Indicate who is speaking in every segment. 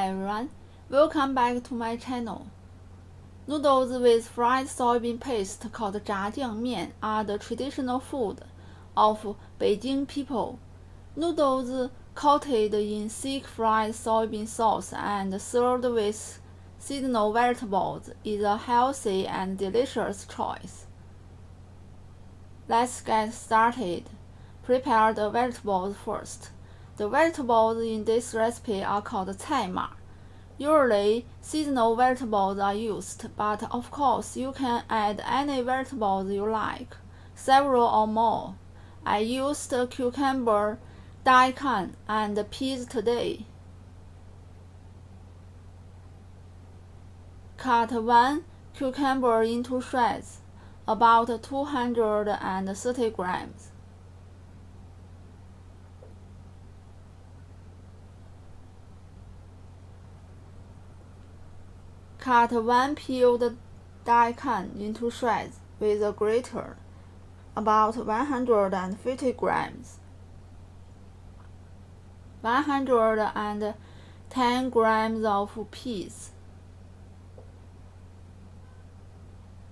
Speaker 1: Hi everyone, welcome back to my channel. Noodles with fried soybean paste called 炸酱面 are the traditional food of Beijing people. Noodles coated in thick fried soybean sauce and served with seasonal vegetables is a healthy and delicious choice. Let's get started. Prepare the vegetables first. The vegetables in this recipe are called 菜码. Usually, seasonal vegetables are used, but of course you can add any vegetables you like, several or more. I used cucumber, daikon, and peas today. Cut 1 cucumber into shreds, about 230 grams. Cut 1 peeled daikon into shreds with a grater, about 150 grams. 110 grams of peas.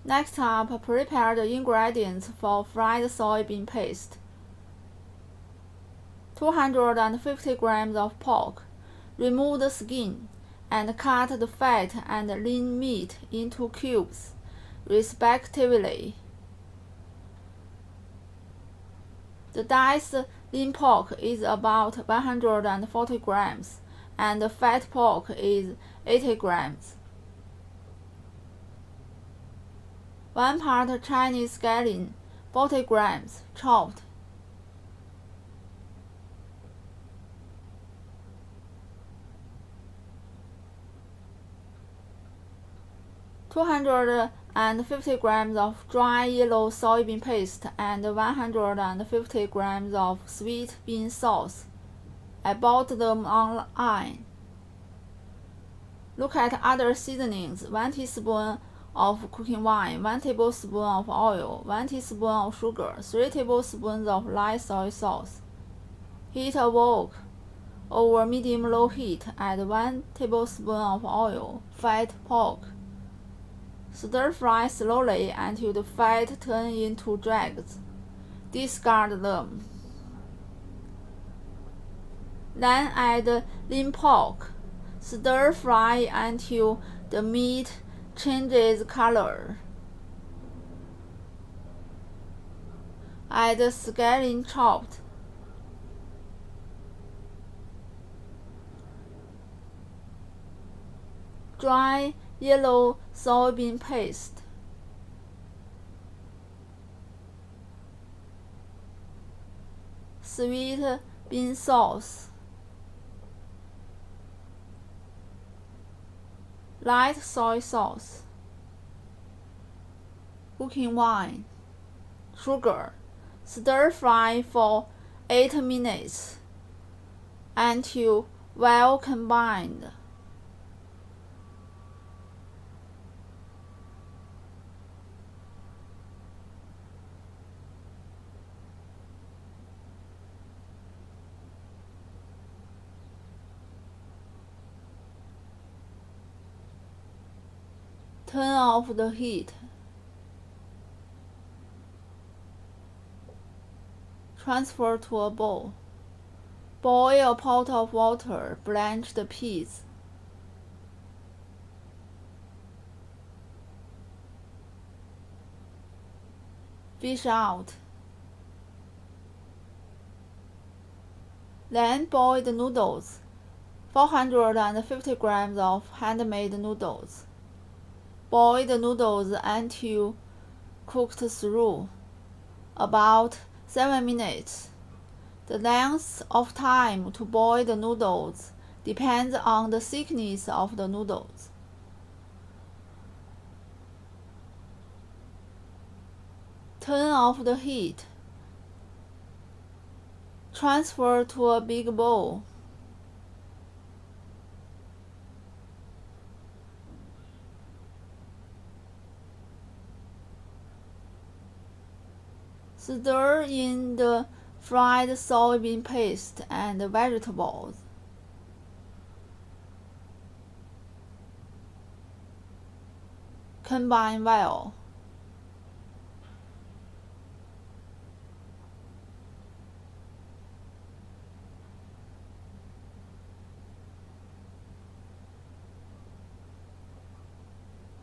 Speaker 1: Next up, prepare the ingredients for fried soybean paste. 250 grams of pork. Remove the skin and cut the fat and lean meat into cubes, respectively. The diced lean pork is about 140 grams, and the fat pork is 80 grams. 1 part Chinese scallion, 40 grams, chopped. 250 grams of dry yellow soybean paste and 150 grams of sweet bean sauce. I bought them online. Look at other seasonings: 1 teaspoon of cooking wine, 1 tablespoon of oil, 1 teaspoon of sugar, 3 tablespoons of light soy sauce. Heat a wok over medium-low heat. Add 1 tablespoon of oil. Fat pork. Stir fry slowly until the fat turns into dregs. Discard them. Then add lean pork. Stir fry until the meat changes color. Add scallion chopped. Dry yellow soybean paste. Sweet bean sauce. Light soy sauce. Cooking wine. Sugar. Stir fry for 8 minutes until well combined. Turn off the heat. Transfer to a bowl. Boil a pot of water. Blanch the peas. Fish out. Then boil the noodles. 450 grams of handmade noodles. Boil the noodles until cooked through, about 7 minutes. The length of time to boil the noodles depends on the thickness of the noodles. Turn off the heat. Transfer to a big bowl. Stir in the fried soybean paste and vegetables. combine well.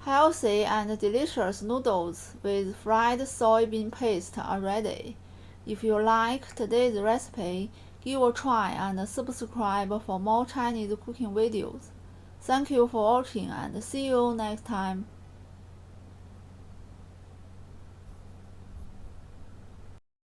Speaker 1: Healthy and delicious noodles with fried soybean paste are ready. If you like today's recipe, give a try and subscribe for more Chinese cooking videos. Thank you for watching and see you next time.